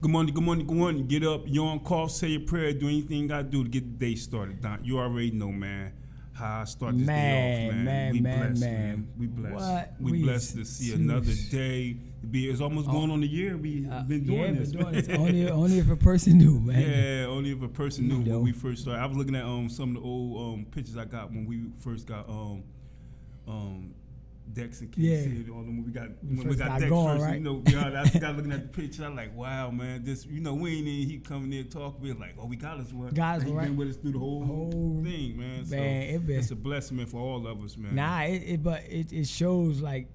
Good morning, good morning, good morning. Get up, you're on call, say your prayer, do anything you gotta do to get the day started. Don, you already know, man, how I start this day off, man. We blessed, man. We blessed. What? We blessed to see another day. It's almost going on a year. We've been doing this. Only if a person knew, man. Yeah, only if a person knew when we first started. I was looking at some of the old pictures I got when we first got Dex and KC, when we got Dex going, first, right? you know, I got looking at the picture. I'm like, wow, man, this, we ain't in. He coming in talking. We're like, we got us one. Guys, he right? been with us through the whole thing, man. So it's a blessing, man, for all of us, man. But it shows like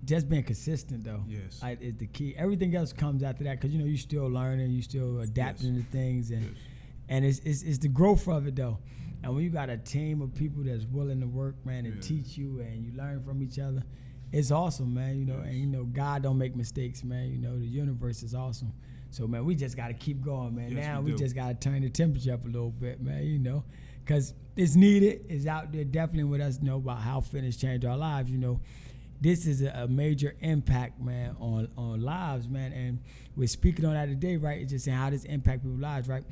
just being consistent though. Yes, is the key. Everything else comes after that because you still learning, you still adapting to things, and it's the growth of it though. And when you got a team of people that's willing to work, man, and teach you, and you learn from each other, it's awesome, man. And God don't make mistakes, man. The universe is awesome. So, man, we just got to keep going, man. Yes, now we just got to turn the temperature up a little bit, man. Because it's needed. It's out there definitely with us. About how fitness changed our lives. This is a major impact, man, on lives, man. And we're speaking on that today, right? It's just saying how this impact people's lives, right?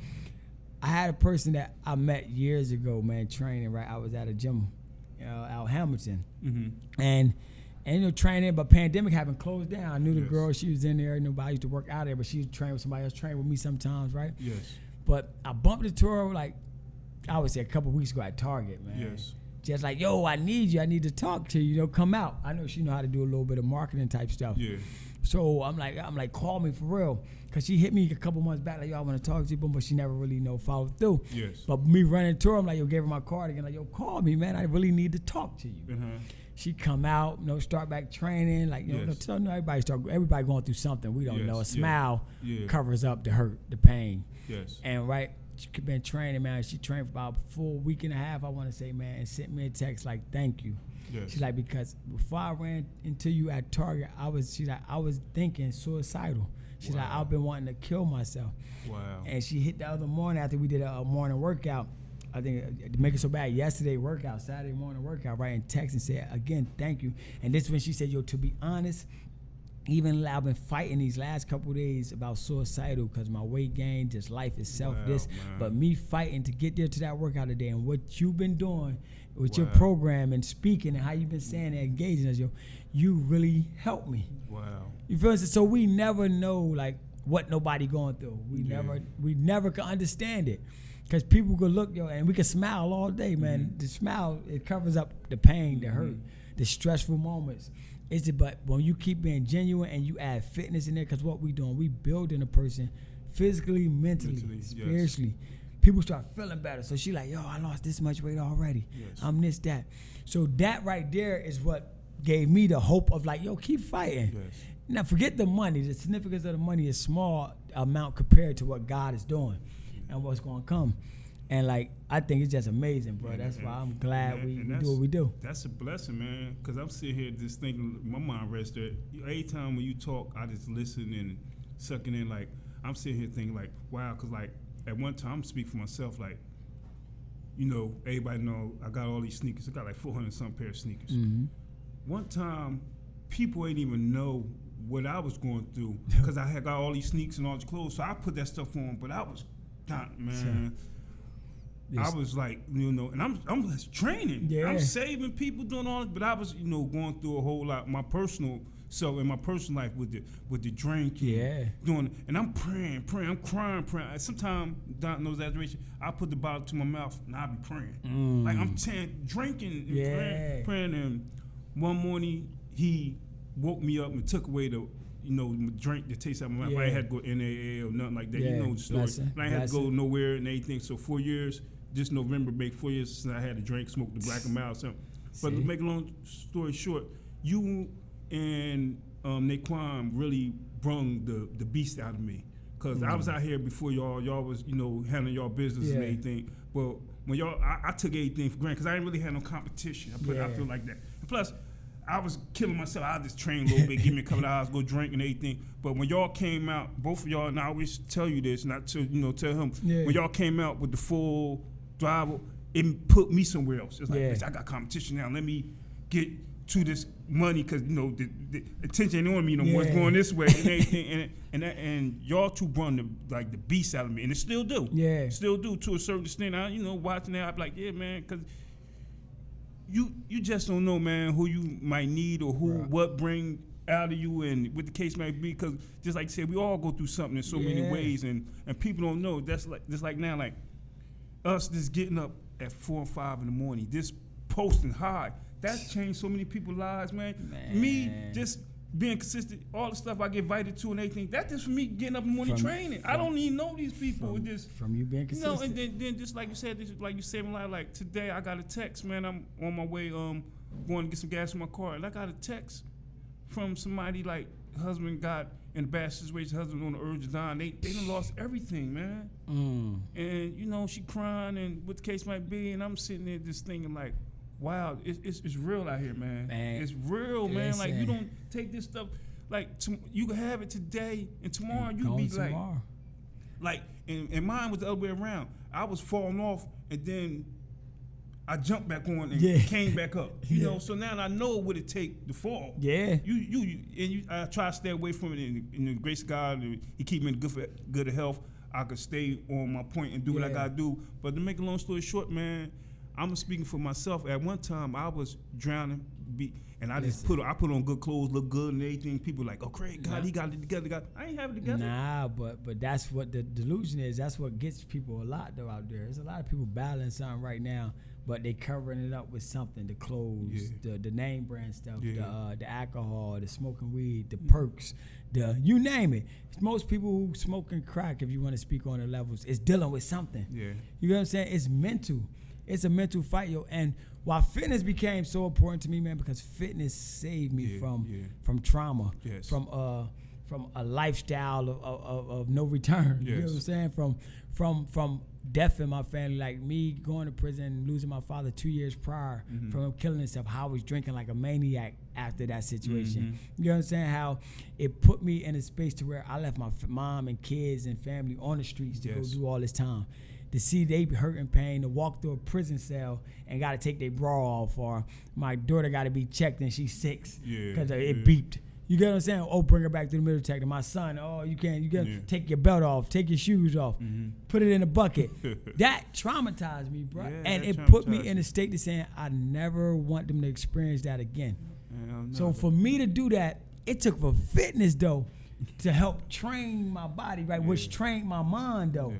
I had a person that I met years ago, man, training, right? I was at a gym out Hamilton. Mm-hmm. And training, but pandemic happened, closed down. I knew the girl, she was in there. Nobody used to work out there, but she was training with somebody else, trained with me sometimes, right? Yes. But I bumped into her, like, I would say a couple weeks ago at Target, man. Yes. Just like, I need you. I need to talk to you. Come out. I know she know how to do a little bit of marketing type stuff. Yeah. So I'm like, call me for real. Because she hit me a couple months back, like, I want to talk to you, but she never really followed through. Yes. But me running to her, I'm like, gave her my card again. Like, call me, man. I really need to talk to you. Uh-huh. She come out, start back training. Like, everybody going through something. We don't know. A smile covers up the hurt, the pain. Yes. And, right, she been training, man. She trained for about a full week and a half, I want to say, man, and sent me a text like, thank you. Yes. She's like, because before I ran into you at Target, I was thinking suicidal. She's like, I've been wanting to kill myself. Wow. And she hit the other morning after we did a morning workout. I think to make it so bad, Saturday morning workout, right? And text and said, again, thank you. And this is when she said, to be honest, even I've been fighting these last couple of days about suicidal because my weight gain, just life itself, but me fighting to get there to that workout today and what you've been doing with your program and speaking and how you've been saying and engaging us, you really helped me. Wow. You feel me? So we never know like what nobody going through. We never can understand it. Because people could look, and we can smile all day, man. Mm-hmm. The smile, it covers up the pain, the hurt, the stressful moments. But when you keep being genuine and you add fitness in there, because what we doing, we building a person physically, mentally, spiritually. Yes. People start feeling better. So she like, I lost this much weight already. Yes. I'm this, that. So that right there is what gave me the hope of like, keep fighting. Yes. Now forget the money. The significance of the money is small amount compared to what God is doing and what's going to come. And like, I think it's just amazing, bro. That's why I'm glad we do what we do. That's a blessing, man. Because I'm sitting here just thinking, my mind rests there. Every time when you talk, I just listen and sucking in. Like, I'm sitting here thinking like, wow. Because like, at one time, I'm speaking for myself, like, everybody know I got all these sneakers. I got like 400-something pair of sneakers. Mm-hmm. One time, people ain't even know what I was going through because I had got all these sneakers and all these clothes. So I put that stuff on, but I was, man. I was like, and I'm just training. Yeah. I'm saving people, doing all this, but I was, going through a whole lot. My personal self in my personal life with the drinking, doing, and I'm praying, I'm crying. Sometimes, no exaggeration, I put the bottle to my mouth and I be praying, like I'm drinking and praying. And one morning he woke me up and took away the drink, the taste out of my mouth. I ain't had to go NAA or nothing like that. You know the story. I ain't had to go nowhere and anything. So 4 years. This November make 4 years since I had a drink, smoked the black and mild something. But to make a long story short, you and Naquan really brung the beast out of me. Because I was out here before y'all was, handling y'all business and everything. But when I took everything for granted because I didn't really have no competition. I feel like that. And plus, I was killing myself. I just train a little bit, give me a couple of hours, go drink and everything. But when y'all came out, both of y'all, and I always tell you this, not to tell him, when y'all came out with the full drive, it put me somewhere else. It's like, bitch, I got competition now. Let me get to this money because the attention ain't on me no more. It's going this way and everything, and y'all two brought the beast out of me, and it still do. Yeah, still do to a certain extent. Watching that, I'm like, yeah, man, because you just don't know, man, who you might need or what bring out of you, and what the case might be. Because just like you said, we all go through something in so many ways, and people don't know. That's like now, like us just getting up at 4 or 5 in the morning, this posting high. That's changed so many people's lives, man. Me just being consistent, all the stuff I get invited to and everything. That's just for me getting up in the morning training. I don't even know these people. From you being consistent. And then just like you said, like today I got a text, man. I'm on my way going to get some gas in my car, and I got a text from somebody like husband got in a bad situation, husband on the urge of dying. They done lost everything, man. And she crying and what the case might be, and I'm sitting there just thinking like, wow, it's real out here, man. It's real, man. Listen. Like, you don't take this stuff, like, you can have it today, and tomorrow you be like, and mine was the other way around. I was falling off, and then I jumped back on and came back up. You know, so now I know what it take to fall. Yeah. I try to stay away from it in the grace of God. He keep me in good health. I could stay on my point and do what I gotta do. But to make a long story short, man, I'm speaking for myself. At one time, I was drowning, and I just put on good clothes, look good and everything. People like, oh, Craig, God, he got it together. I ain't have it together. Nah, but that's what the delusion is. That's what gets people a lot, though, out there. There's a lot of people battling something right now, but they covering it up with something, the clothes, the name brand stuff, the alcohol, the smoking weed, the perks, you name it. Most people who smoking crack, if you want to speak on the levels, is dealing with something. Yeah. You know what I'm saying? It's mental. It's a mental fight, yo. And why fitness became so important to me, man, because fitness saved me from trauma, from a lifestyle of no return. You know what I'm saying? From death in my family, like me going to prison, losing my father 2 years prior, from him killing himself, how I was drinking like a maniac after that situation. You know what I'm saying? How it put me in a space to where I left my mom and kids and family on the streets to go do all this time. To see they hurt and pain, to walk through a prison cell and got to take their bra off, or my daughter got to be checked and she's 6 because it beeped. You get what I'm saying? Oh, bring her back to the middle detector. My son, you can't take your belt off, take your shoes off, put it in a bucket. That traumatized me, bro. And it put me in a state to saying I never want them to experience that again. So for me to do that, it took for fitness, though, to help train my body, right? Which trained my mind, though.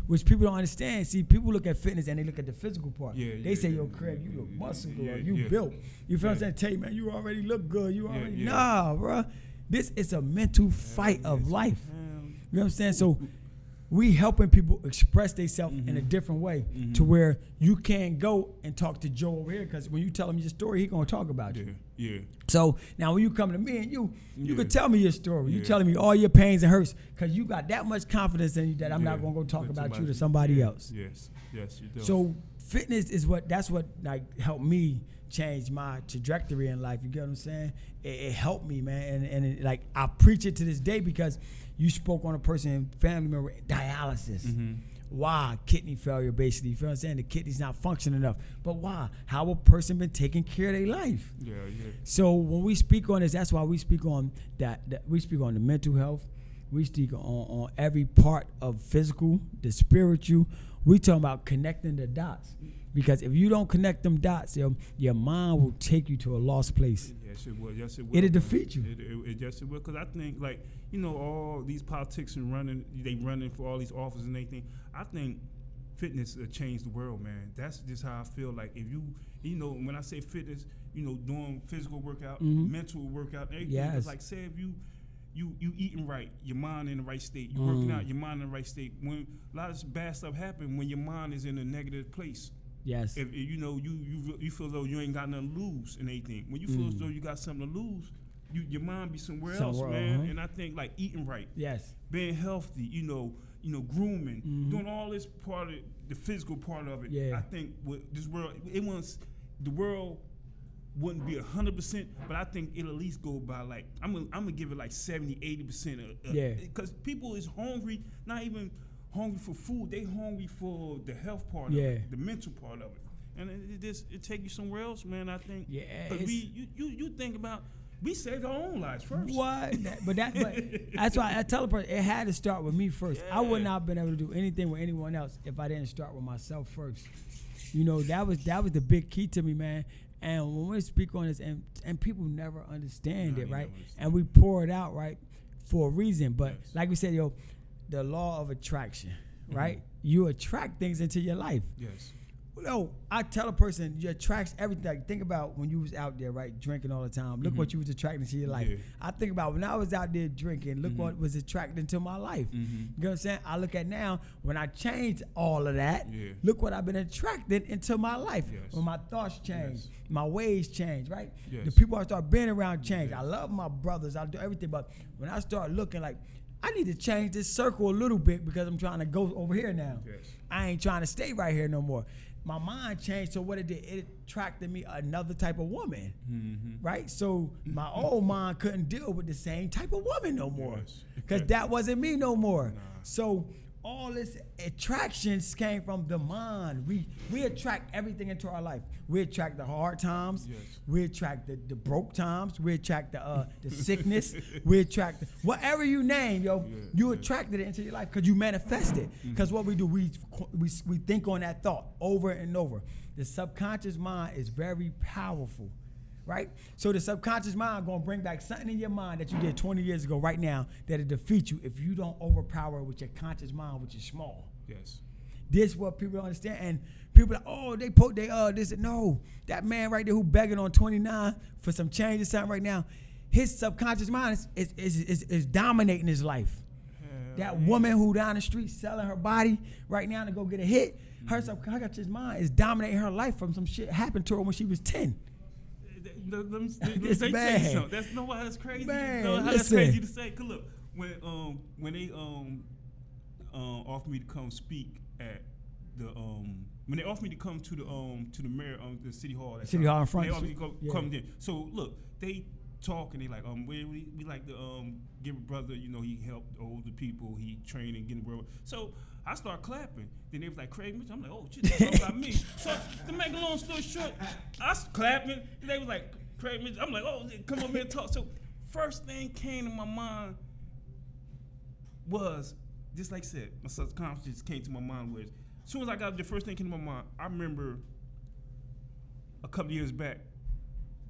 Which people don't understand. See, people look at fitness and they look at the physical part. They say, yo, Craig, you look muscular, you built. You feel what I'm saying? Tell you, man, you already look good. You already nah, bro. This is a mental fight of life. You know what I'm saying? So we helping people express themselves in a different way to where you can't go and talk to Joe over here, because when you tell him your story, he gonna talk about you. So now when you come to me and you can tell me your story. You telling me all your pains and hurts because you got that much confidence in you that I'm not gonna go talk about you to somebody else. Yes, you do. So fitness is that's what like helped me change my trajectory in life. You get what I'm saying? It helped me, man, and like I preach it to this day because you spoke on a person, family member, dialysis. Why? Kidney failure, basically. You feel what I'm saying? The kidney's not functioning enough. But why? How a person been taking care of their life? So when we speak on this, that's why we speak on that we speak on the mental health. We speak on every part of physical, the spiritual. We talking about connecting the dots. Because if you don't connect them dots, your mind will take you to a lost place. Yes, it will. Yes, it will. It'll defeat you. Yes, it will. Because I think, like, all these politics and running for all these offices and everything. I think fitness changed the world, man. That's just how I feel. Like, if when I say fitness, doing physical workout, mental workout, everything. It's like, say if you eating right, your mind in the right state. You working out, your mind in the right state. When a lot of bad stuff happen, when your mind is in a negative place. Yes. If you feel as though you ain't got nothing to lose in anything. When you feel as though you got something to lose, your mind be somewhere else, man. And I think like eating right, being healthy, grooming, doing all this part of the physical part of it. I think with this world, the world wouldn't be 100%, but I think it'll at least go by like I'm gonna give it like 70-80%. Because people is hungry, not even hungry for food, they hungry for the health part of it, the mental part of it. and it take you somewhere else, man. I think. Yeah. But you think about. We saved our own lives first. What? But that's why I tell a person it had to start with me first. Yeah. I would not have been able to do anything with anyone else if I didn't start with myself first. You know, that was the big key to me, man. And when we speak on this, and people never understand it, right? And we pour it out, right, for a reason. But like we said, the law of attraction, right? You attract things into your life. Yes. No, I tell a person you attract everything. Like, think about when you was out there, right, drinking all the time. Look what you was attracting to your life. Yeah. I think about when I was out there drinking. Look what was attracting to my life. You know what I'm saying? I look at now when I changed all of that. Yeah. Look what I've been attracting into my life. Yes. When my thoughts change, my ways change, right? Yes. The people I start being around change. I love my brothers. I do everything, but when I start looking like I need to change this circle a little bit because I'm trying to go over here now. Yes. I ain't trying to stay right here no more. My mind changed, so what it did, it attracted me another type of woman, right? So my old mind couldn't deal with the same type of woman no more, because that wasn't me no more. So all this attractions came from the mind. We attract everything into our life. We attract the hard times. Yes. We attract the broke times. We attract the sickness. We attract whatever you name, you attracted it into your life because you manifest it. Because what we do, we think on that thought over and over. The subconscious mind is very powerful, right? So the subconscious mind going to bring back something in your mind that you did 20 years ago right now that'll defeat you if you don't overpower it with your conscious mind, which is small. Yes. This is what people don't understand. And people are like, oh, this. No, that man right there who begging on 29 for some change or something right now, his subconscious mind is dominating his life. That woman who down the street selling her body right now to go get a hit, her subconscious mind is dominating her life from some shit happened to her when she was 10. It's bad. That's why that's crazy. Man, that's crazy to say. Cause look, when they offered me to come speak at the when they offered me to come to the mayor the city hall. City hall in front. They offered me to come in. So look, they talk and they like we like to give a brother, you know, he helped older people, he trained and getting the world. So I start clapping. Then they was like, Craig Mitchell. I'm like, oh shit, they talking about me. So to make a long story short, I was clapping. And they was like, Craig Mitchell. I'm like, oh, come over here and talk. So first thing came to my mind was, just like I said, my subconscious came to my mind was, as soon as I got the first thing came to my mind, I remember a couple years back,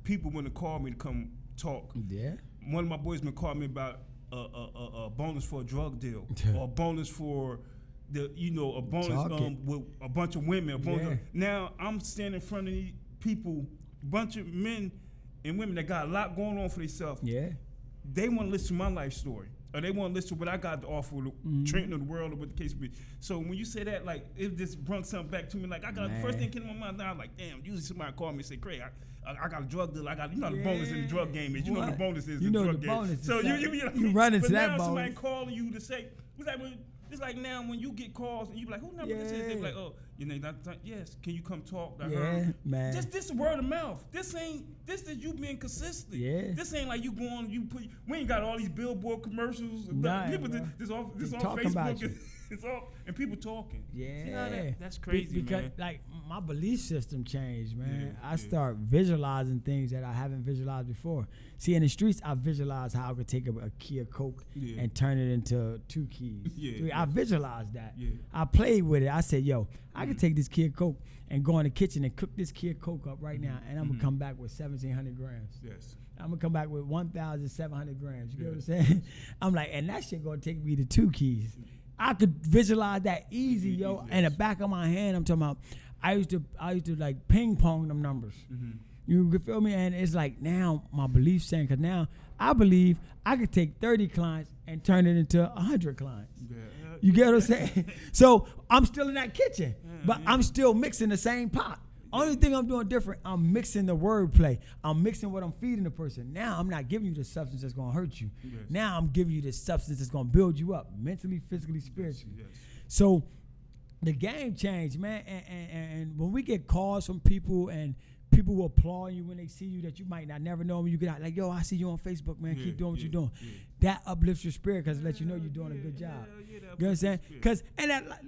people went to call me to come talk. Yeah. One of my boys been calling me about a bonus for a drug deal or a bonus for a bonus with a bunch of women. A bonus Now I'm standing in front of these people, bunch of men and women that got a lot going on for themselves. Yeah. They want to listen to my life story. Or they want to listen to what I got to offer, Trenton of the world, or what the case be. So when you say that, like, it just brought something back to me. Like, I got the first thing came to my mind. Now I'm like, damn. Usually somebody call me and say, Craig, I got a drug deal. The bonus in the drug game is. You know what the bonus is. You know the bonus. So you run into that bonus. But now somebody calling you to say, it's like now when you get calls and you be like, who number this is? They be like, oh, yes, can you come talk? Man. This word of mouth. This is you being consistent. Yeah. This ain't like you going, we ain't got all these billboard commercials. People, this on Facebook. It's all, and people talking. Yeah. That's crazy, because, man. Like, my belief system changed, man. I start visualizing things that I haven't visualized before. See, in the streets, I visualize how I could take a key of Coke and turn it into 2 keys. I visualized that. I played with it. I said, yo, I could take this key of Coke and go in the kitchen and cook this key of Coke up right now, and I'm going to come back with 1,700 grams. Yes. I'm going to come back with 1,700 grams. You get what I'm saying? I'm like, and that shit going to take me to 2 keys. I could visualize that easy, yo. In the back of my hand, I'm talking about, I used to like ping pong them numbers. You feel me? And it's like now my belief saying, because now I believe I could take 30 clients and turn it into 100 clients. You get what I'm saying? So I'm still in that kitchen, but I'm still mixing the same pot. Only thing I'm doing different, I'm mixing the wordplay. I'm mixing what I'm feeding the person. Now I'm not giving you the substance that's going to hurt you. Yes. Now I'm giving you the substance that's going to build you up mentally, physically, spiritually. Yes. So the game changed, man. And when we get calls from people and people will applaud you when they see you that you might not never know when you get out. Like, yo, I see you on Facebook, man. Keep doing what you're doing. Yeah. That uplifts your spirit because it lets you know you're doing a good job. You know what I'm saying? Because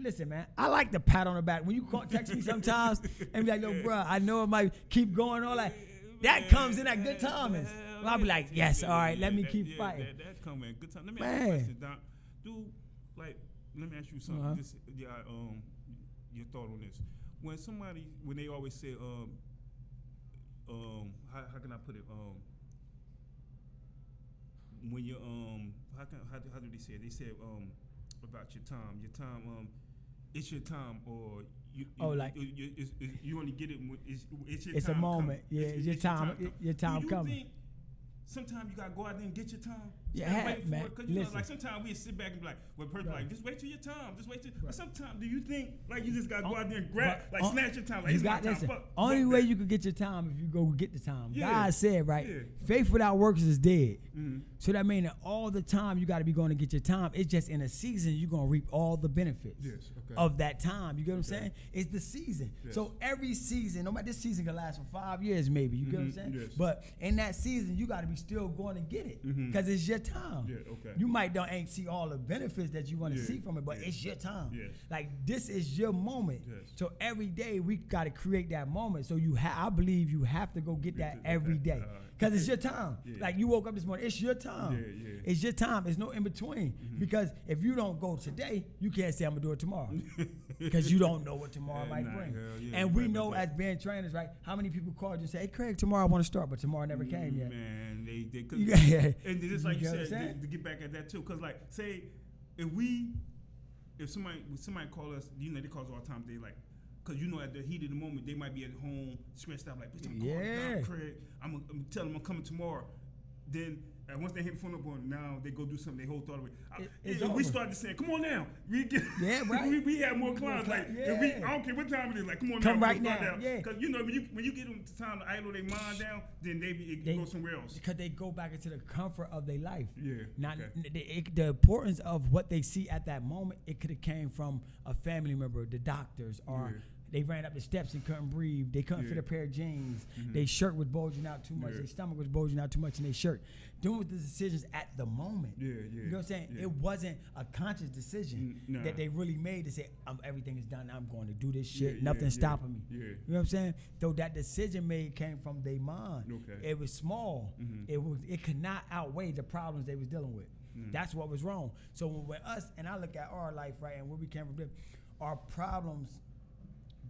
listen, man, I like the pat on the back when you text me sometimes and be like, yo, bro, I know it might keep going on like. That comes in at good timing. I'll be like, yes, all right, let me keep fighting. That come in good time. Let me ask you a question, Don. Let me ask you something. This, your thought on this. When they always say, how can I put it? When you how do they say it? They say about your time. It's your time, or you only get it when it's your time. It's a moment. Yeah, it's your time. Your time coming. Sometimes you gotta go out there and get your time. Yeah, man. Because you know, like sometimes we sit back and be like, like, just wait till your time. Just wait till. But sometimes, do you think like you just gotta go out there and grab, snatch your time? Like, you got listen. Only way you could get your time if you go get the time. Yeah. God said, right? Yeah. Faith without works is dead. Mm-hmm. So that means that all the time you got to be going to get your time. It's just in a season you're gonna reap all the benefits of that time. You get what I'm saying? It's the season. Yes. So every season, no matter this season can last for 5 years, maybe. You get what I'm saying? Yes. But in that season, you got to be still going to get it because it's your time. Yeah, okay. You might ain't see all the benefits that you want to see from it, but it's your time. Yes. Like this is your moment. Yes. So every day we got to create that moment. So I believe you have to go get that every day because it's your time. Yeah. Like you woke up this morning, it's your time. Yeah, yeah. It's your time. It's no in between because if you don't go today, you can't say I'm gonna do it tomorrow because you don't know what tomorrow might bring. And we know as being trainers, right? How many people called you and say, "Hey, Craig, tomorrow I want to start," but tomorrow never came yet. Man, they could. And just like you said, to get back at that too, because like say if somebody call us, you know, they call us all the time. They like, because you know at the heat of the moment they might be at home stressed out, like, "Bitch, I'm calling Craig. I'm tell them I'm coming tomorrow." Then once they hit the phone up on, now they go do something. They whole thought of it. We started saying, "Come on now, we get right. we have more clients. Like, I don't care what time it is. Like, come on now, right now. Because you know when you get them to time to idle their mind down, then they go somewhere else. Because they go back into the comfort of their life. Yeah. Not the importance of what they see at that moment. It could have came from a family member, the doctors, or. Yeah. They ran up the steps and couldn't breathe. They couldn't fit a pair of jeans. Their shirt was bulging out too much. Their stomach was bulging out too much in their shirt. Doing the decisions at the moment. You know what I'm saying? It wasn't a conscious decision that they really made to say, everything is done. I'm going to do this shit. Nothing's stopping me. You know what I'm saying? Though that decision made came from their mind. Okay. It was small. It could not outweigh the problems they was dealing with. That's what was wrong. So when us, and I look at our life, right, and where we came from, our problems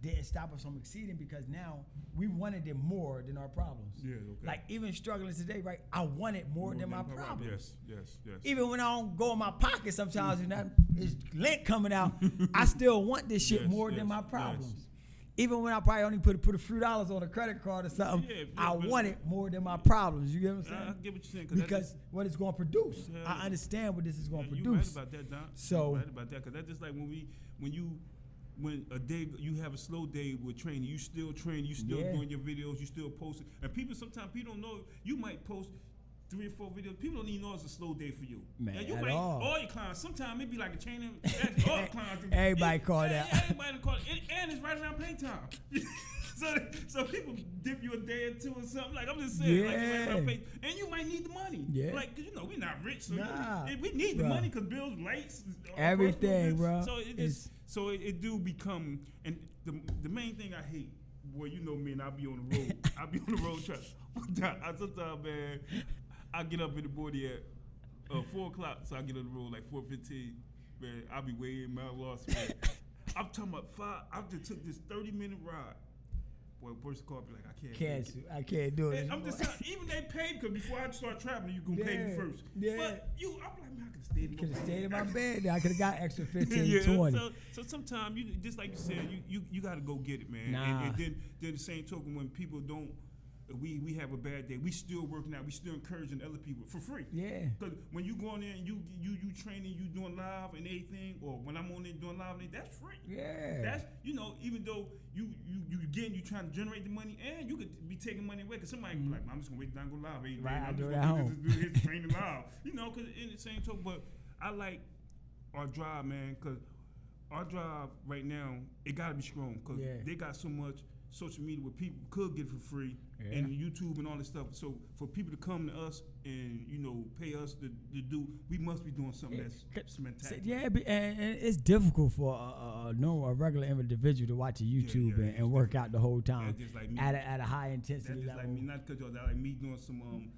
didn't stop us from exceeding because now we wanted it more than our problems. Yeah, okay. Like even struggling today, right? I wanted more than my problems. Yes. Even when I don't go in my pocket sometimes and that is lint coming out, I still want this shit more than my problems. Yes. Even when I probably only put a few dollars on a credit card or something, I want it more than my problems. You get what I'm saying? I get what you're saying. Because what it's going to produce. I understand what this is going to produce. You're right about that, Don. You're right about that. Because that's just like when a day you have a slow day with training, you still train, you still doing your videos, you still posting. And sometimes people don't know, you might post 3 or 4 videos. People don't even know it's a slow day for you. Man, and you might, all your clients, sometimes it be like a chain of all clients. Everybody call that. Everybody call it. And it's right around pay time. So people dip you a day or two or something. Like I'm just saying, like right around pay, and you might need the money. Yeah. Like, cause we're not rich, so we need the money because bills, lights, everything, bro. So it do become, and the main thing I hate, boy, you know me, and I'll be on the road. I'll be on the road truck. Sometimes, man, I get up in the morning at 4 o'clock, so I get on the road like 4:15. Man, I'll be way in my loss, man. I'm talking about 5. I just took this 30-minute ride. Boy, first call be like, I can't do it. I'm just telling, even they pay because before I start traveling, you gonna pay me first. Yeah. But I'm like, man, I could have stayed in my bed. I could have got extra 15, 20. So sometimes you just like you said, you got to go get it, man. And then the same token, when people don't. We have a bad day. We still working out. We still encouraging other people for free. Yeah. Because when you go in there and you training, you doing live and everything, or when I'm on there doing live, that's free. Yeah. That's even though you trying to generate the money, and you could be taking money away because somebody be like, I'm just gonna wait down and go live. Right. I'm do just it at home. Do his training live. Because in the same token, but I like our drive, man, because our drive right now it gotta be strong because they got so much. social media where people could get it for free, and YouTube and all this stuff. So for people to come to us and pay us to do, we must be doing something that's spectacular. Yeah, and it's difficult for a regular individual to watch a YouTube and work out the whole time like me, at a high intensity level. Like me, not because y'all like me doing some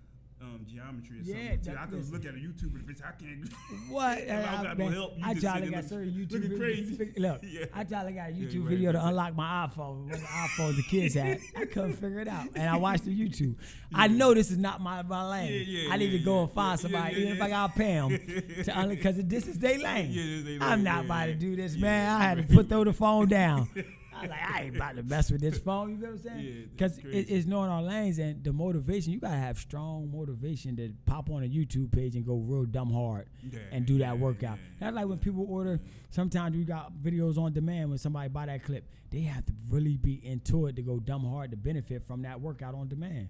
geometry or something. I can look at a YouTube and I can't. What? I don't got no help. I try to look at certain YouTube videos. Crazy. Look, I try to look at a YouTube video to unlock my iPhone. One of the iPhones the kids had, I couldn't figure it out, and I watched the YouTube. I know this is not my lane. I need to go and find somebody, even if I gotta pay them, because this is their lane. I'm not about to do this, man. I had to throw the phone down. I was like, I ain't about to mess with this phone. You know what I'm saying? Because it's knowing our lanes and the motivation. You gotta have strong motivation to pop on a YouTube page and go real dumb hard and do that workout. That's like when people order. Sometimes we got videos on demand when somebody buy that clip. They have to really be into it to go dumb hard to benefit from that workout on demand.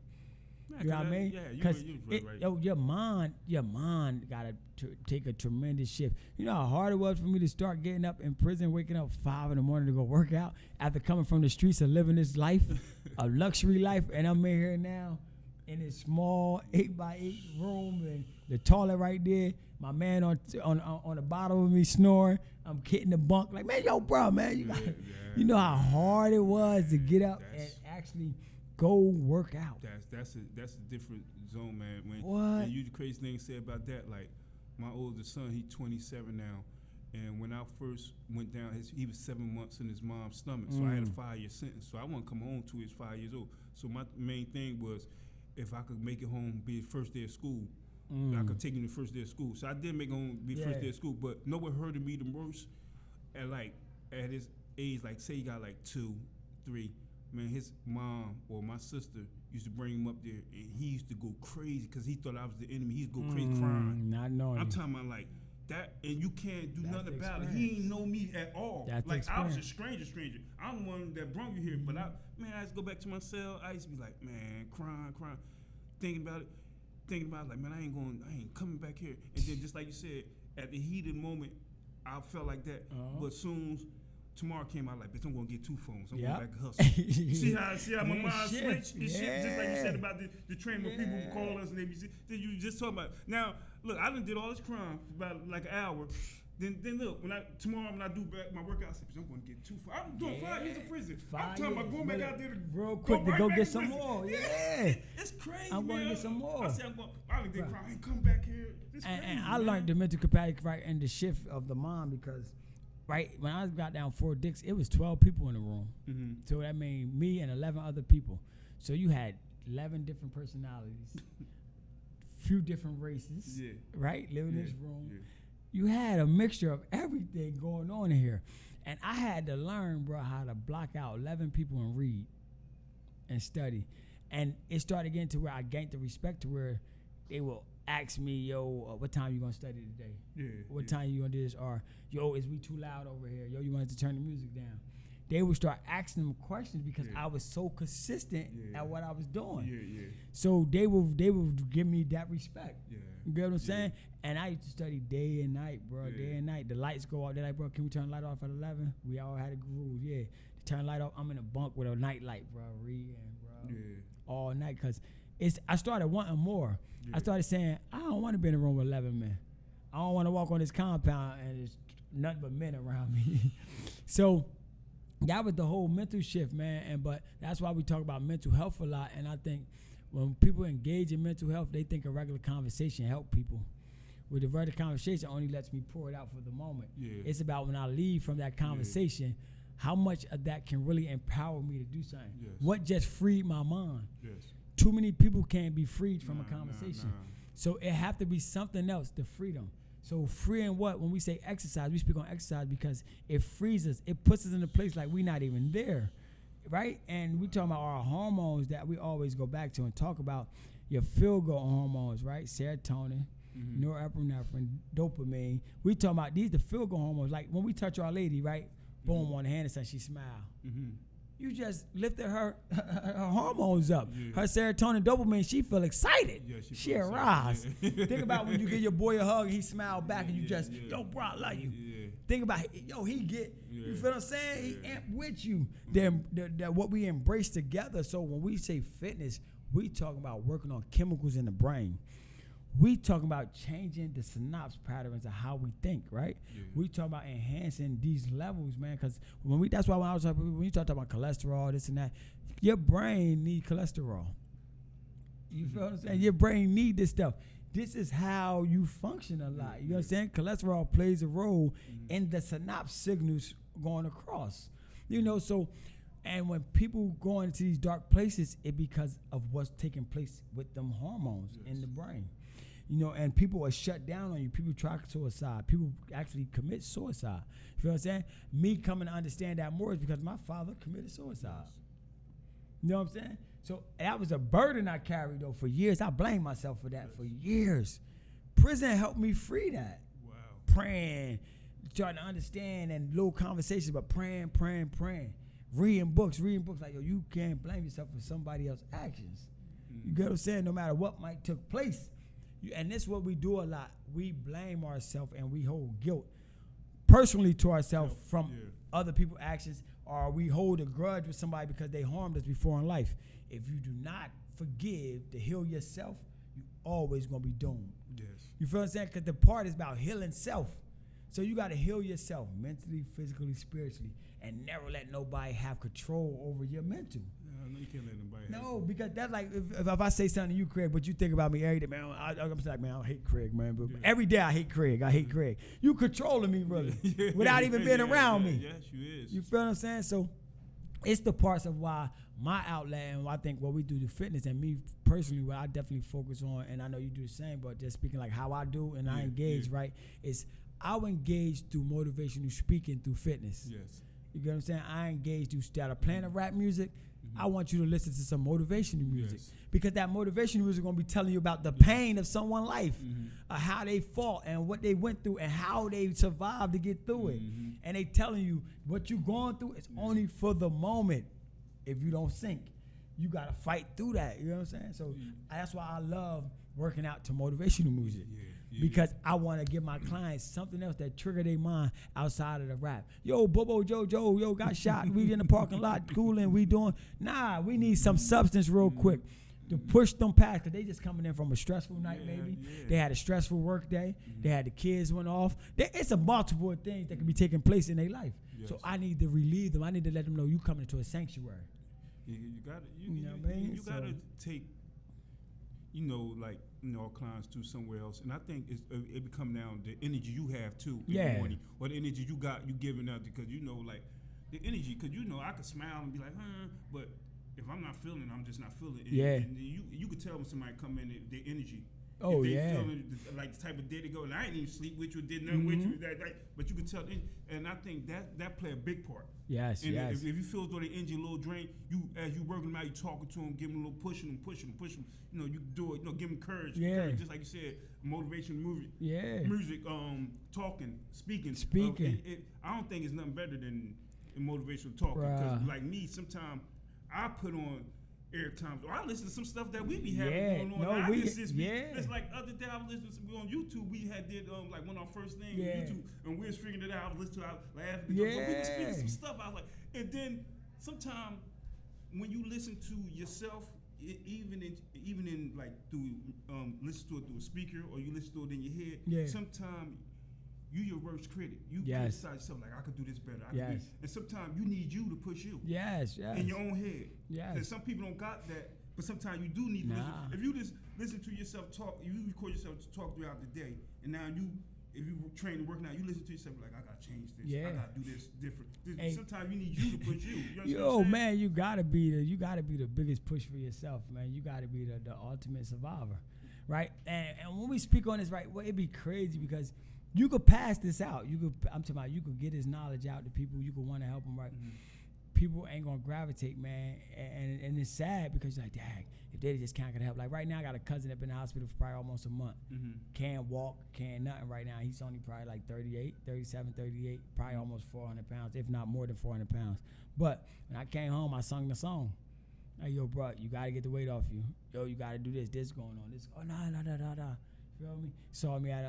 You know what I mean? Because your mind got to take a tremendous shift. You know how hard it was for me to start getting up in prison, waking up 5 a.m. to go work out after coming from the streets and living this life, a luxury life, and I'm in here now in this small 8x8 room and the toilet right there. My man on the bottom of me snoring. I'm hitting the bunk like, man, yo, bro, man, you know how hard it was to get up and actually go work out. That's a different zone, man. What? And you the crazy thing say about that, like my oldest son, he's 27 now, and when I first went down, he was 7 months in his mom's stomach, so I had a 5-year sentence. So I wouldn't come home till he was 5 years old. So my main thing was, if I could make it home, be the first day of school, I could take him the first day of school. So I did make it home, be the first day of school, but no one hurted me the most at his age, like say he got like 2, 3. Man, his mom or my sister used to bring him up there, and he used to go crazy because he thought I was the enemy. He used to go crazy crying. Not knowing. I'm talking about like that, and you can't do nothing about it. He ain't know me at all. That's like experience. I was a stranger. I'm the one that brought you here, but I used to go back to my cell. I used to be like, man, crying, thinking about it, like, man, I ain't coming back here. And then just like you said, at the heated moment, I felt like that. But soon tomorrow came out like, bitch, I'm gonna get 2 phones. I'm going back to hustle. see how my mind switched? This shit, just like you said about the train where people call us and they be, you just talking about. Now, look, I done did all this crime for about like an hour. Then look, tomorrow when I do back my workout, I said, I'm gonna get 2. I'm doing 5 years in prison. I'm talking about going back out there real quick to go get some more. Yeah. It's crazy. I'm going to get some more. I said, I did crime. I ain't come back here. And I learned the mental capacity and the shift of the mind because. Right, when I got down 4 dicks, it was 12 people in the room. Mm-hmm. So that means me and 11 other people. So you had 11 different personalities, few different races, right, living in this room. Yeah. You had a mixture of everything going on in here. And I had to learn, bro, how to block out 11 people and read and study. And it started getting to where I gained the respect to where they will ask me, yo, what time you gonna study today? What time you gonna do this? Or, yo, is we too loud over here? Yo, you want to turn the music down? They would start asking them questions because I was so consistent at what I was doing. So they would give me that respect. You get what I'm saying? And I used to study day and night, bro. Day and night. The lights go out. They're like, bro, can we turn the light off at 11? We all had a rule. To turn the light off. I'm in a bunk with a night light, bro. Reading, bro. All night because I started wanting more. I started saying, I don't want to be in a room with 11 men. I don't want to walk on this compound and there's nothing but men around me. So that was the whole mental shift, man. But that's why we talk about mental health a lot. And I think when people engage in mental health, they think a regular conversation help people. With the regular conversation only lets me pour it out for the moment. It's about when I leave from that conversation, how much of that can really empower me to do something. What just freed my mind. Too many people can't be freed from a conversation. So it have to be something else, the freedom. So freeing what? When we say exercise, we speak on exercise because it frees us. It puts us in a place like we're not even there, right? And we talking about our hormones that we always go back to and talk about your feel-good hormones, right? Serotonin, norepinephrine, dopamine. We talking about these the feel-good hormones. Like when we touch our lady, right? Boom, on the hand and say she smile. You just lifted her hormones up. Yeah. Her serotonin, dopamine, she feel excited. Yeah, she feel aroused. excited, Think about when you give your boy a hug and he smile back and you just, yo, bro, I love you. Yeah. Think about it. Yo, he get, you feel what I'm saying? He Yeah. amp with you. Then what we embrace together. So when we say fitness, we talking about working on chemicals in the brain. We talking about changing the synapse patterns of how we think, right? Yeah. We talking about enhancing these levels, man. Because that's why when I was talking, when you talk about cholesterol, this and that, your brain need cholesterol. You feel what I'm saying? Your brain need this stuff. This is how you function a lot. You know what I'm saying? Cholesterol plays a role in the synapse signals going across. You know, so, and when people go into these dark places, it because of what's taking place with them hormones in the brain. You know, and people are shut down on you. People try suicide. People actually commit suicide. You feel what I'm saying? Me coming to understand that more is because my father committed suicide. You know what I'm saying? So that was a burden I carried, though, for years. I blame myself for that for years. Prison helped me free that. Wow. Praying, trying to understand, and little conversations, but praying. Reading books. Like, yo, you can't blame yourself for somebody else's actions. You get what I'm saying? No matter what might took place. And this is what we do a lot. We blame ourselves and we hold guilt personally to ourselves from other people's actions, or we hold a grudge with somebody because they harmed us before in life. If you do not forgive to heal yourself, you always going to be doomed. Yes. You feel what I'm saying? Because the part is about healing self. So you got to heal yourself mentally, physically, spiritually, and never let nobody have control over your mental. No, you can't let nobody. No, because that's like if I say something to you, Craig, but you think about me every day, man. I'm like, man, I hate Craig, man. But every day I hate Craig. You controlling me, really, without even being around me. Yes, you is. You feel what I'm saying? So it's the parts of why my outlet and I think what we do to fitness and me personally, what I definitely focus on, and I know you do the same, but just speaking like how I do and I engage, right, is I'll engage through motivational speaking through fitness. Yes. You get what I'm saying? I engage through instead of playing rap music, I want you to listen to some motivational music because that motivational music is going to be telling you about the pain of someone's life, how they fought and what they went through and how they survived to get through it. And they telling you what you're going through is only for the moment. If you don't sink, you got to fight through that. You know what I'm saying? So that's why I love working out to motivational music. Because I want to give my clients something else that trigger their mind outside of the rap. Yo, Bobo Jojo, yo, got shot. We in the parking lot cooling. We doing. Nah, we need some substance real quick to push them past. Because they just coming in from a stressful night, maybe. They had a stressful work day. They had the kids went off. It's a multiple things that can be taking place in their life. So I need to relieve them. I need to let them know you coming into a sanctuary. You got to. You know what I mean? You got to take. Our clients to somewhere else, and I think it become down the energy you have too in the morning, or the energy you giving out, because like the energy, because I could smile and be like, but if I'm not feeling it, I'm just not feeling it. And you could tell when somebody come in their energy. Oh, if they feeling like the type of day to go, and I ain't even sleep with you, did nothing with you, but you could tell, and I think that play a big part. Yes. If you feel though the energy a little drained, as you working them out, you talking to them, giving them a little pushing them. You do it. Give them courage. Courage, just like you said, motivation, music, talking, speaking. I don't think it's nothing better than motivational talking. Because like me, sometimes I put on air times, or I listen to some stuff that we be having going on. It's like other day I was listening to on YouTube. We did like one of our first things on YouTube, and we was figuring it out. I was listening to it, I was laughing. But we was speaking some stuff. I was like, and then sometimes when you listen to yourself, even in like through listen to it through a speaker, or you listen to it in your head, sometimes you your worst critic. You criticize yourself like, I could do this better. And sometimes you need you to push you. In your own head. And some people don't got that, but sometimes you do need to listen. If you just listen to yourself talk, you record yourself to talk throughout the day, and now if you train and working out, you listen to yourself like, I gotta change this. I gotta do this different. Sometimes you need you to push you. Yo, man, you gotta be the biggest push for yourself, man. You gotta be the ultimate survivor, right? And when we speak on this, right, well, it'd be crazy because you could pass this out. You could get this knowledge out to people. You could want to help them, right? people ain't gonna gravitate, man, and it's sad because you're like, dang, if they just can't get help. Like right now, I got a cousin that been in the hospital for probably almost a month. Can't walk, can't nothing right now. He's only probably like 37, 38, probably almost 400 pounds, if not more than 400 pounds. But when I came home, I sung the song. Like, yo, bro, you gotta get the weight off you. Yo, you gotta do this. This going on. This. Oh, nah. Feel me? Saw me at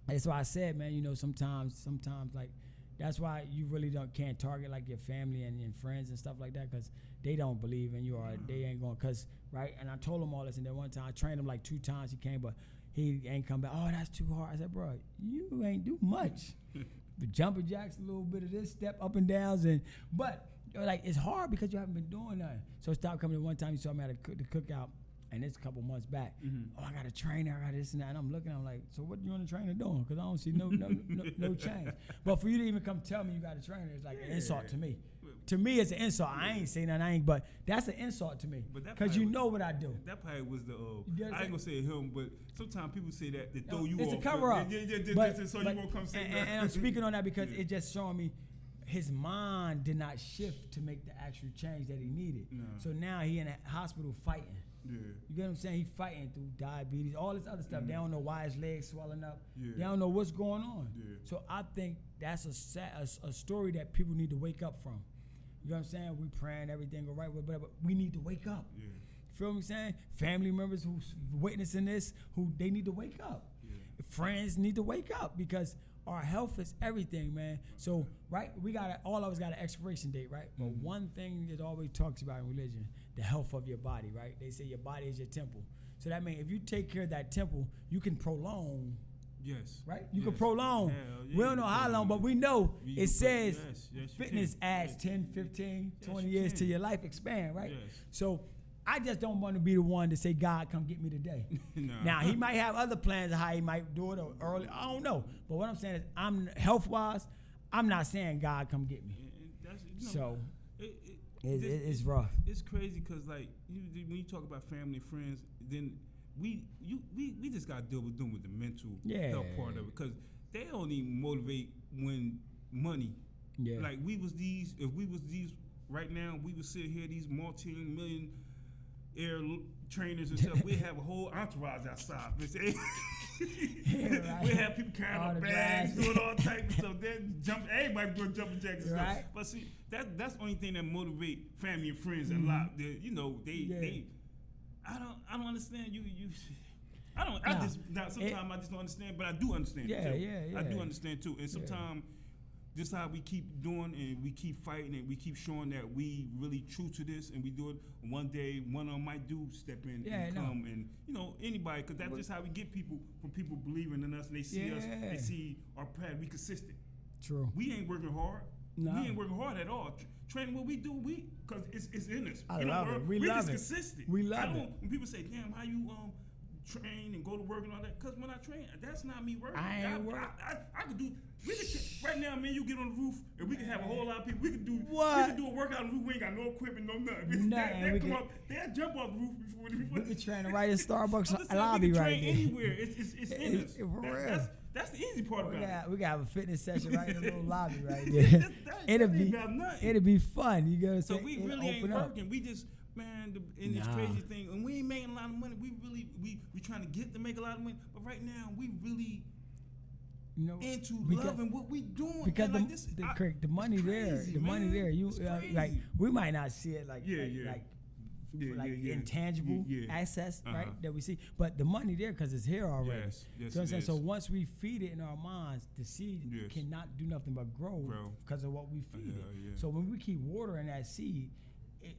that's why I said, man, you know, sometimes like, that's why you really can't target like your family and your friends and stuff like that, because they don't believe in you or they ain't going, cause right. And I told him all this, and then one time I trained him like 2 times. He came, but he ain't come back. Oh, that's too hard. I said, bro, you ain't do much. The jumping jacks, a little bit of this, step up and downs, but like it's hard because you haven't been doing nothing. So stop coming. One time you saw me at the cookout. And it's a couple months back. Oh, I got a trainer, I got this and that. And I'm looking, I'm like, so what you want a trainer doing? Because I don't see no change. But for you to even come tell me you got a trainer, it's like an insult to me. To me, it's an insult. I ain't saying that, but that's an insult to me. Because you know what I do. That probably was the, I ain't going to say him, but sometimes people say that to throw you off. It's a cover up. So you won't come say that. And I'm speaking on that because it just showing me his mind did not shift to make the actual change that he needed. No. So now he in a hospital fighting. Yeah. You get what I'm saying? He fighting through diabetes, all this other stuff. They don't know why his legs swelling up. Yeah. They don't know what's going on. Yeah. So I think that's a story that people need to wake up from. You know what I'm saying? We praying everything go right, but we need to wake up. Yeah. You feel what I'm saying? Family members who's witnessing this, who they need to wake up. Yeah. Friends need to wake up because our health is everything, man. So, right, all of us got an expiration date, right? But one thing that always talks about in religion, the health of your body, right? They say your body is your temple. So that means if you take care of that temple, you can prolong. Yes. Right? You can prolong. Yeah, we don't know how long, but we know it says fitness adds 10, 15, 20 years to your life expand, right? Yes. So I just don't want to be the one to say, God, come get me today. No. Now, he might have other plans of how he might do it or early. I don't know. But what I'm saying is, I'm health-wise, I'm not saying, God, come get me. So it's rough. It's crazy because, like, when you talk about family and friends, then we just got to deal with them with the mental health part of it, because they don't even motivate when money. Yeah. Like, if we was these right now, we would sit here, these multi-million air trainers and stuff, we have a whole entourage outside. Right. We have people carrying all the bags, doing all types of stuff. Then everybody doing jumping jacks and stuff. But see, that's the only thing that motivate family and friends a lot. I don't understand you. Sometimes I just don't understand, but I do understand. I do understand too, and sometimes. This is how we keep doing, and we keep fighting, and we keep showing that we really true to this, and we do it. One day, one of them might step in and come, and anybody, because that's just how we get people, from people believing in us, and they see us, they see our path. We consistent. True. We ain't working hard. No. We ain't working hard at all. Training what we do, because it's in us. I love it. We love it. Consistent. We love it. When people say, "Damn, how you train and go to work and all that," because when I train, that's not me working. I could do. Right now, man, you get on the roof and we can have a whole lot of people. We can do a workout on the roof. We ain't got no equipment, no nothing. They'll jump off the roof before. We can train right in Starbucks lobby right there. Anywhere, it's in us. For real. That's the easy part about it. We can have a fitness session right in the little lobby right there. It'll be fun. You go. So we really ain't working. We just. Man, in this crazy thing, and we ain't making a lot of money. We trying to get to make a lot of money, but right now we really into loving what we doing. Because the money there, the money there. You like we might not see it like intangible access, right, that we see, but the money there because it's here already. Yes, so I'm saying, so once we feed it in our minds, the seed cannot do nothing but grow because of what we feed it. Yeah. So when we keep watering that seed,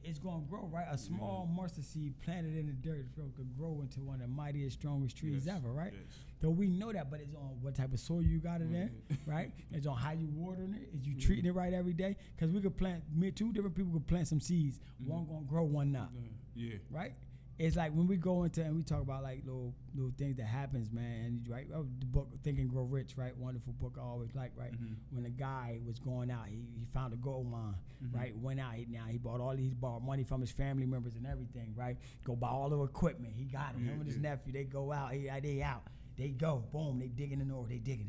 it's going to grow, right? A small mustard seed planted in the dirt could grow into one of the mightiest, strongest trees ever, right? Yes. So we know that, but it's on what type of soil you got it in, right? It's on how you watering it. Is you treating it right every day? Because we could plant, two different people could plant some seeds. One going to grow, one not. Yeah. Right? It's like when we go into and we talk about like little things that happens, man. Right? The book Think and Grow Rich, right? Wonderful book I always like, right? When a guy was going out, he found a gold mine, right? Went out, he bought money from his family members and everything, right? Go buy all the equipment. He got it. Him and his nephew, they go out. They out. They go, boom, they digging in the ore, they digging.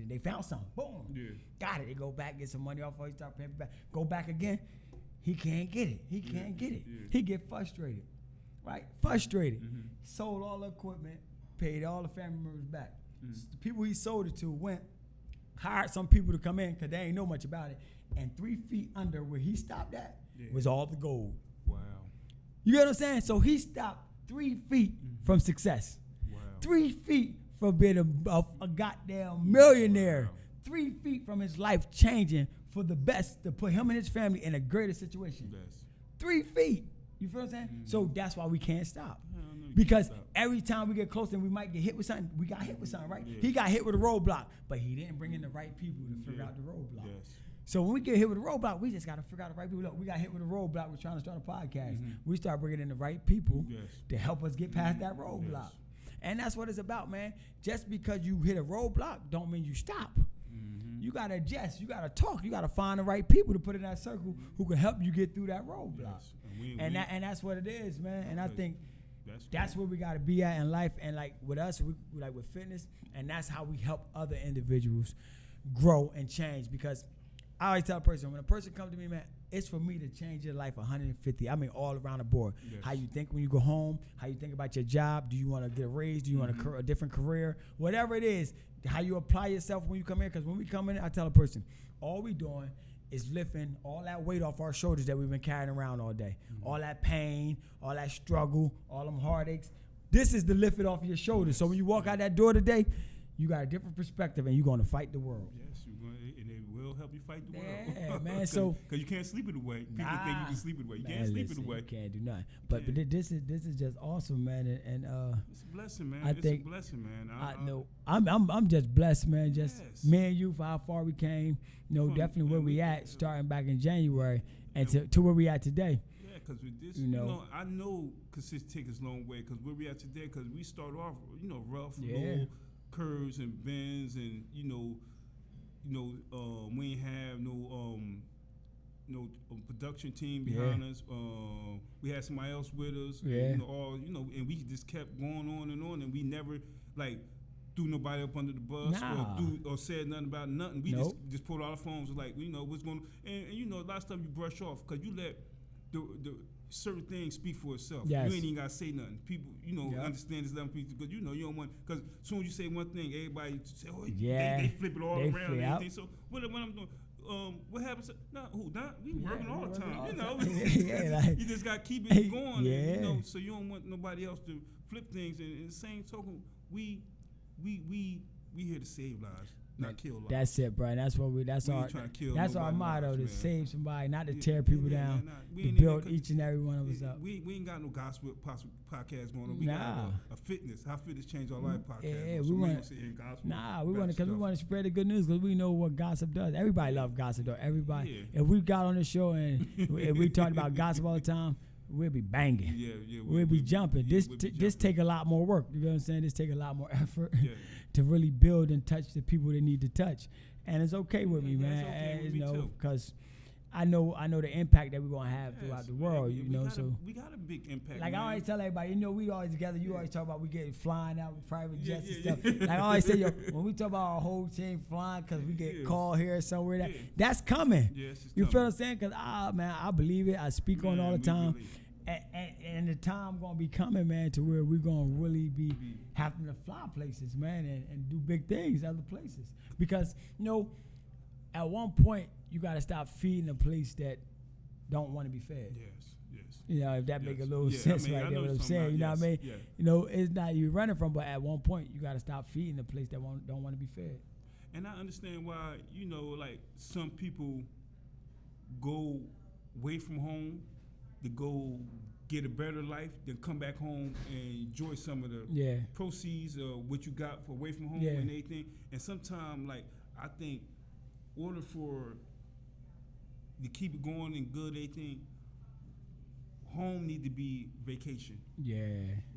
They found something, boom. Yeah. Got it. They go back, get some money off, he start paying back. Go back again. He can't get it. He can't get it. Yeah. He get frustrated, right? Frustrated. Mm-hmm. Sold all the equipment, paid all the family members back. Mm-hmm. The people he sold it to went, hired some people to come in because they ain't know much about it. And 3 feet under where he stopped at was all the gold. Wow. You get what I'm saying? So he stopped 3 feet from success. Wow. 3 feet from being a goddamn millionaire. Wow. 3 feet from his life changing for the best to put him and his family in a greater situation. Yes. 3 feet. You feel what I'm saying? So that's why we can't stop. I don't know, you Because can't stop. every time we get closer and we might get hit with something, we got hit with something, right? Yeah. He got hit with a roadblock, but he didn't bring in the right people to figure out the roadblock. Yes. So when we get hit with a roadblock, we just got to figure out the right people. Look, we got hit with a roadblock. We're trying to start a podcast. We start bringing in the right people Yes. to help us get past that roadblock. Yes. And that's what it's about, man. Just because you hit a roadblock don't mean you stop. You got to adjust. You got to talk. You got to find the right people to put in that circle who can help you get through that roadblock. Yes. And that's what it is, man. And I think that's right. where we got to be at in life. And like with us, we like with fitness, and that's how we help other individuals grow and change. Because I always tell a person, when a person comes to me, man, it's for me to change your life 150. I mean, all around the board. Yes. How you think when you go home, how you think about your job. Do you want to get a raise? Do you want a different career? Whatever it is, how you apply yourself when you come in. Because when we come in, I tell a person, all we doing is lifting all that weight off our shoulders that we've been carrying around all day. All that pain, all that struggle, all them heartaches. This is to lift it off your shoulders. So when you walk out that door today, you got a different perspective and you're going to fight the world. Yes, you're going to, and it will help you fight the world. Yeah, man. So because you can't sleep it away. People think you can sleep it away. You can't sleep it away. You can't do nothing. But this is just awesome, man. And it's a blessing, man. it's a blessing, man. I know. I'm just blessed, man. Just me and you for how far we came. You know, definitely where we at starting back in January and to where we at today. Yeah, because with this, You know. I know consistency takes us a long way. Because where we at today, because we start off, rough, Yeah. low curves and bends, and we ain't have no production team behind us. We had somebody else with us. Yeah. And we just kept going on, and we never like threw nobody up under the bus Nah. or said nothing about nothing. We Nope. just pulled out our phones like what's going on, and a lot of stuff you brush off because you let the certain things speak for itself. Yes. You ain't even gotta say nothing. People, understand this level because you don't want because as soon as you say one thing, everybody say, oh, Yeah. they flip it all They around flip and out. everything. So what I'm doing? What happens? We working all the working time. all You the know, time. Yeah, like- you just got to keep it going. Yeah. And, so you don't want nobody else to flip things. And in the same token, we here to save lives, not kill lives. That's it, bro. That's what that's We ain't our trying to kill that's our nobody motto lives, to man. save somebody, not to Yeah, tear people yeah, down, man, we to ain't even build gonna- each and every one of us up. We ain't got no gospel podcast going on. We Nah. got a fitness. How fitness changed our life podcast. Yeah, so we wanna- ain't saying gospel. Nah, we want bad to because we stuff. want to spread the good news because we know what gossip does. Everybody loves gossip, though. Everybody. Yeah. If we got on the show and if we talked about gossip all the time, we'll be banging. Yeah, We'll be jumping. yeah, This we'll be this jumping. take a lot more work. You know what I'm saying? This take a lot more effort Yeah. to really build and touch the people that need to touch. And it's okay with me, Yeah, man. it's okay with you me know, too. because I know the impact that we're gonna have throughout Yes, the man, world. we You know, got so. we got a big impact. Like man. I always tell everybody, we always together. You always talk about we get flying out with private Yeah, jets yeah, and stuff. yeah. Like I always say, when we talk about our whole team flying because we get Yeah. called here somewhere, Yeah. that's coming. Yes, it's You feel coming. what I'm saying? Because man, I believe it. I speak on it all the Man, we time. believe. And the time gonna be coming, man, to where we're gonna really be having to fly places, man, and do big things other places. Because at one point you gotta stop feeding a place that don't want to be fed. Yes. If that make a Yes. little Yeah, sense I mean, right I there, know what I'm what saying. you're You know talking what I mean? about. Yes. It's not you running from, but at one point you gotta stop feeding a place that don't want to be fed. And I understand why, like some people go away from home to go get a better life, then come back home and enjoy some of the proceeds of what you got for away from home and everything. And sometimes, like, I think, in order to keep it going and good, everything, home need to be vacation. Yeah.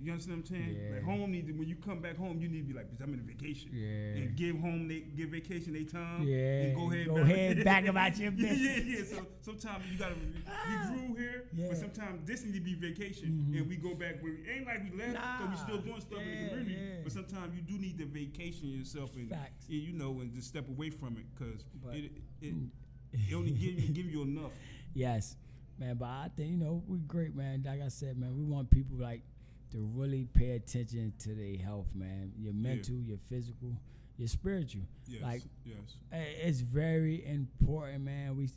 You understand what I'm saying? Yeah. Like home need to, when you come back home, you need to be like, bitch, I'm in a vacation. Yeah. And give vacation they time. Yeah. And go ahead. Go ahead, back about your business. Yeah. So sometimes you gotta, we grew here, Yeah. but sometimes this need to be vacation, and we go back where it ain't like we left, because we still doing stuff in the community. Yeah. But sometimes you do need to vacation yourself and Facts. you know, and just step away from it, because But- it only give you enough. Yes, man. But I think, you know, we're great, man. Like I said, man, we want people like to really pay attention to their health, man. Your mental, your physical, your spiritual. Yes. Like, yes. it's very important, man.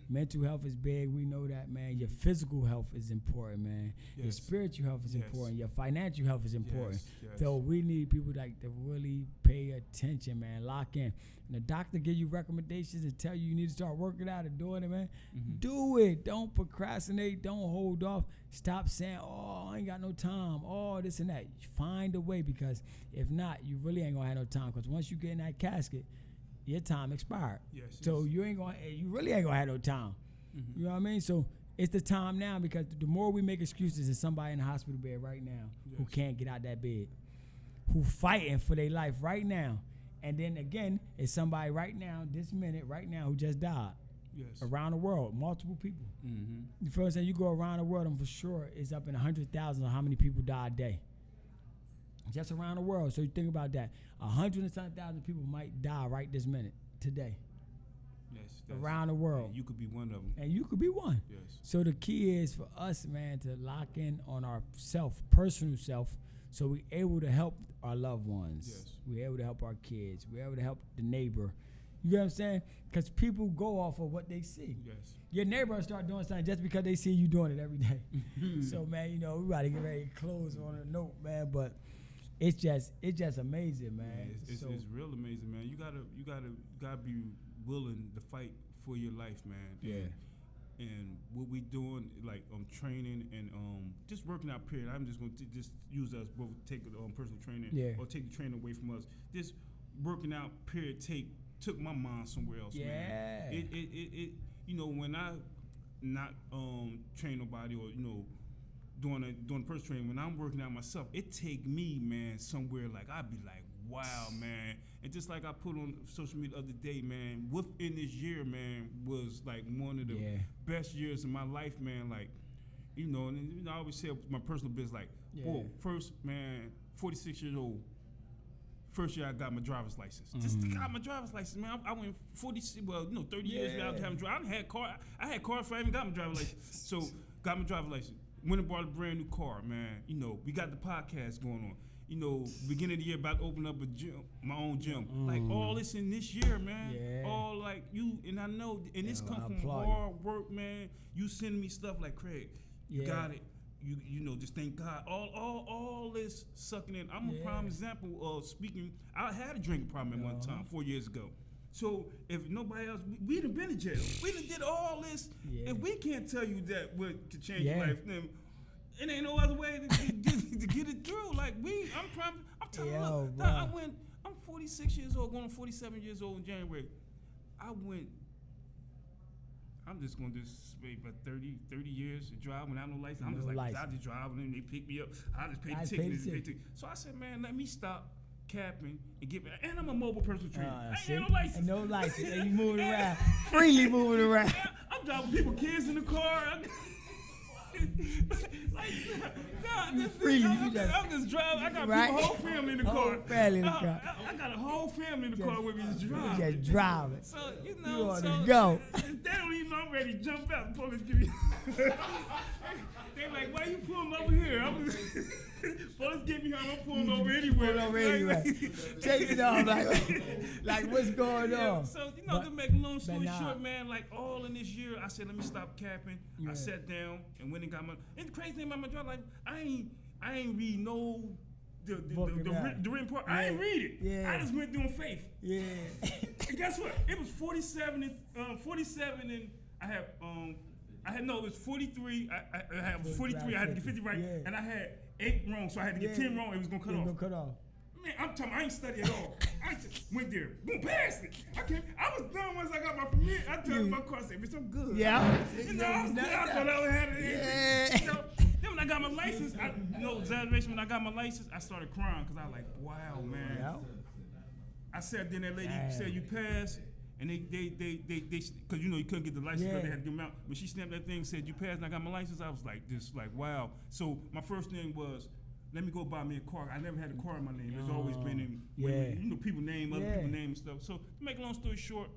Mental health is big. We know that, man. Your physical health is important, man. Your Yes. spiritual health is Yes. important. Your financial health is important. Yes. So we need people like to really pay attention, man. Lock in. And the doctor give you recommendations and tell you need to start working out and doing it, man. Mm-hmm. Do it. Don't procrastinate. Don't hold off. Stop saying, "Oh, I ain't got no time." Oh, this and that. Find a way, because if not, you really ain't gonna have no time. Because once you get in that casket, your time expired. Yes. So you really ain't gonna have no time. Mm-hmm. You know what I mean? So it's the time now, because the more we make excuses, there's somebody in the hospital bed right now who Yes. can't get out that bed, who fighting for their life right now. And then again, it's somebody right now, this minute, right now, who just died. Yes. Around the world, multiple people. Mm-hmm. You feel what I'm saying? You go around the world, and for sure it's up in 100,000 of how many people die a day. Just around the world. So you think about that. 100,000 people might die right this minute, today, Yes. around the world. And you could be one of them. And you could be one. Yes. So the key is for us, man, to lock in on our personal self, so we're able to help our loved ones. Yes. We're able to help our kids. We're able to help the neighbor. You know what I'm saying? Because people go off of what they see. Yes. Your neighbor will start doing something just because they see you doing it every day. So, man, you know, we got to get ready to close on a note, man. But it's just amazing, man. It's real amazing, man. You gotta be willing to fight for your life, man. Yeah. And what we doing, like training and just working out. Period. I'm just gonna just use us both, take personal training, Yeah. or take the training away from us. This working out. Period. Took my mind somewhere else, man. It you know, when I not train nobody, or you know, doing personal training, when I'm working out myself, it take me, man, somewhere like I'd be like, wow, man. And just like I put on social media the other day, man, within this year, man, was like one of the best years of my life, man. Like, you know, and you know, I always say my personal business, like, whoa, first, man, 46 years old. First year I got my driver's license. Just got my driver's license, man. I went 30 years without having driver. I had cars before I even got my driver's license. So got my driver's license. Went and bought a brand new car, man. You know, we got the podcast going on. You know, beginning of the year about to open up a gym, my own gym. Like all this in this year, man. Yeah. All like you, and I know, and this comes from hard work, man. You send me stuff like, Craig, you got it. You know, just thank God. All this sucking in. I'm a prime example of speaking. I had a drinking problem at one time 4 years ago. So if nobody else, we'd have been in jail. We done did all this. If we can't tell you that what could change your life, then it ain't no other way to get it through. Like I'm telling you, look, I'm 46 years old, going on 47 years old in January. I'm just going to wait about 30 years to drive without no license. I'm just like, I just drive and then they pick me up. I just pay the ticket. So I said, man, let me stop capping and get back. And I'm a mobile personal trainer. I ain't got no license. And no license. And you moving around. Freely moving around. I'm driving people, kids in the car. Like, I'm just driving. I got people, whole family in the car. I got a whole family in the car with me just driving. Just driving. So, you know, you ought to go. They don't even know I'm ready to jump out. The police give me. They're like, why you pulling over here? Police give me here. I'm pulling over anywhere. Take it off. Like what's going on? So, you know, to make a long story short, man, like all in this year, I said, let me stop capping. I sat down and went and got my. And the crazy thing about my job, like, I ain't read no the written part. I ain't read it. Yeah. I just went doing faith. Yeah. And guess what? It was 47 and I had it was 43. I had 43. I had to get 50 right, and I had 8 wrong, so I had to get 10 wrong. It was gonna cut off. Man, I'm telling you, I ain't study at all. I just went there, boom, passed it. I was done once I got my permit. I turned my car, I said, bitch, I'm good. Yeah. You know, I was good. I thought I had it. Yeah. You know, then when I got my license, exaggeration, when I got my license, I started crying because I was like, wow, man. Yeah. I sat there and that lady said, you passed. And they, because you couldn't get the license because they had to give them out. When she stamped that thing and said, you passed and I got my license, I was like, wow. So my first thing was, let me go buy me a car. I never had a car in my name. It's always been in, people name, other people name and stuff. So to make a long story short,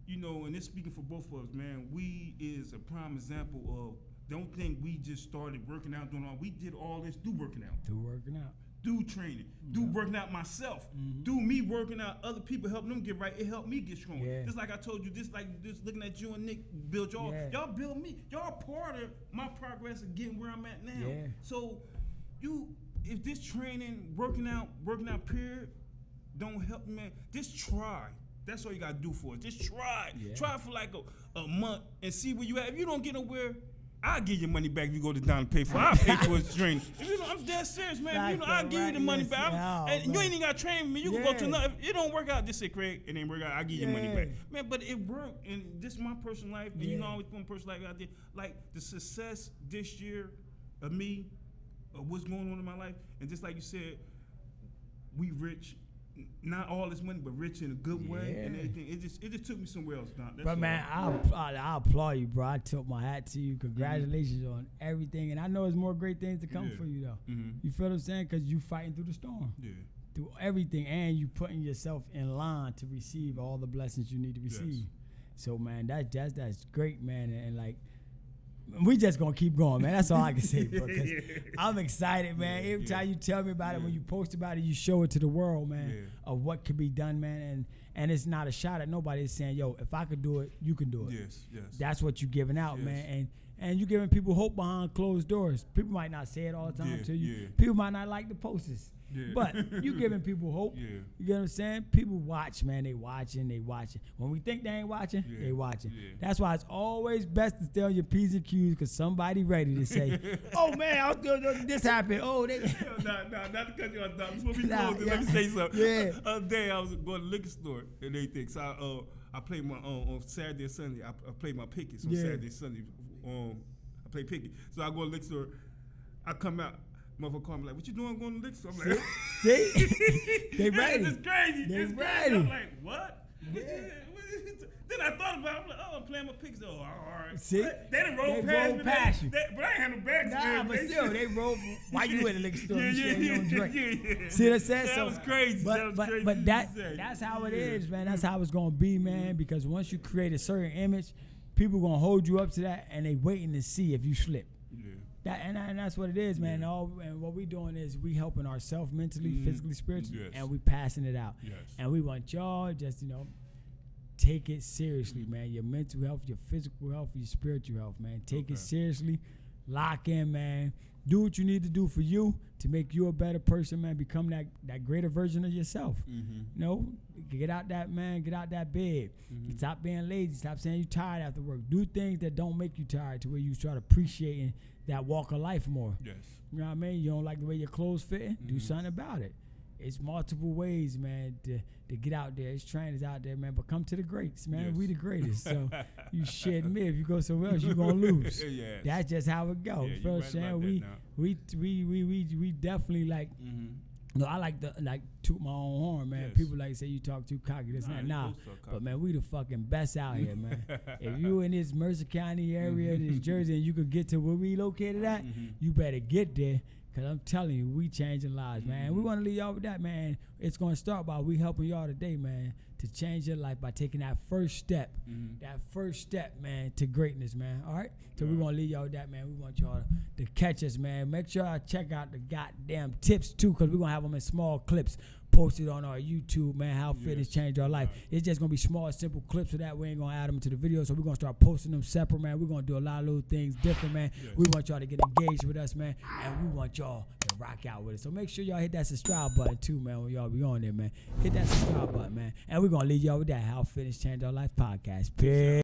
and it's speaking for both of us, man, we is a prime example of, don't think we just started working out, doing all, we did all this through working out. Do training, do working out myself, do me working out other people, helping them get right. It helped me get strong. Just like I told you, just looking at you and Nick build y'all. Y'all build me. Y'all part of my progress of getting where I'm at now. So if this training, working out period, don't help me, man, just try. That's all you gotta do for it. Just try. Try for like a month and see where you at. If you don't get nowhere, I'll give you money back if you go to down and pay for it. I'll pay for his training. I'm dead serious, man. I'll give you the money back. And you ain't even got to train me. You can go to another. If it don't work out, just say, Craig, it ain't work out. I'll give you money back. Man, but it worked. And this is my personal life. And I always put my personal life out there. Like the success this year of me, of what's going on in my life. And just like you said, we rich. Not all this money, but rich in a good way and everything. It just took me somewhere else, Don. But man, I applaud you, bro. I tilt my hat to you. Congratulations on everything. And I know there's more great things to come for you, though. You feel what I'm saying? Because you fighting through the storm. Through everything. And you putting yourself in line to receive all the blessings you need to receive. So, man, that's great, man. And like, we just gonna keep going, man. That's all I can say, bro. Cause I'm excited, man. Every time you tell me about it, when you post about it, you show it to the world, man, of what could be done, man. And it's not a shot at nobody. It's saying, yo, if I could do it, you can do it. Yes. That's what you're giving out, man. And you're giving people hope behind closed doors. People might not say it all the time to you. People might not like the posters. But you giving people hope. You get what I'm saying? People watch, man. They watching. When we think they ain't watching, they watching. That's why it's always best to stay on your P's and Q's because somebody ready to say, oh, man, I was doing this happened. Oh, they. Not to cut you off, before we close, let me say something. The other day, I was going to the liquor store and everything. So I played my on Saturday and Sunday. I played my pickets on Saturday and Sunday. I play picket. So I go to the liquor store. I come out. Motherfucker call me like, what you doing going to the liquor store? I'm like, see? They ready. It's crazy. It's ready. Ready. I'm like, what? Then I thought about it. I'm like, I'm playing my picks. Oh, all right. See? They done rolled past me. But I ain't had no bags. Nah, but still, they rolled. Why you in the liquor store? Yeah. See what I'm saying? That was crazy. But that's how it is, man. That's how it's going to be, man. Because once you create a certain image, people going to hold you up to that, and they waiting to see if you slip. And that's what it is, man. And what we doing is we helping ourselves mentally, physically, spiritually, and we passing it out. And we want y'all just, take it seriously, man. Your mental health, your physical health, your spiritual health, man. Take it seriously. Lock in, man. Do what you need to do for you to make you a better person, man. Become that greater version of yourself. Get out that, man. Get out that bed. Stop being lazy. Stop saying you're tired after work. Do things that don't make you tired to where you start appreciating that walk of life more. You know what I mean? You don't like the way your clothes fit? Do something about it. It's multiple ways, man, to get out there. It's trainers out there, man. But come to the greats, man. We the greatest. So you shit me. If you go somewhere else, you're gonna lose. That's just how it goes. You know what I'm saying? We definitely like. No, I like toot my own horn, man. People like say you talk too cocky, this and that. Nah, but man, we the fucking best out here, man. If you in this Mercer County area, this Jersey, and you could get to where we located at, you better get there. Cause I'm telling you, we changing lives, man. We want to leave y'all with that, man. It's gonna start by we helping y'all today, man, to change your life by taking that first step. That first step, man, to greatness, man. All right? So we want to leave y'all with that, man. We want y'all to catch us, man. Make sure y'all check out the goddamn tips, too, because we're going to have them in small clips posted on our YouTube, man, how fitness changed our life. It's just going to be small, simple clips of that. We ain't going to add them to the video, so we're going to start posting them separate, man. We're going to do a lot of little things different, man. We want y'all to get engaged with us, man, and we want y'all to rock out with us. So make sure y'all hit that subscribe button, too, man, when y'all be on there, man. Hit that subscribe button, man. And we're going to leave y'all with that How Fitness Changed Our Life podcast. Peace.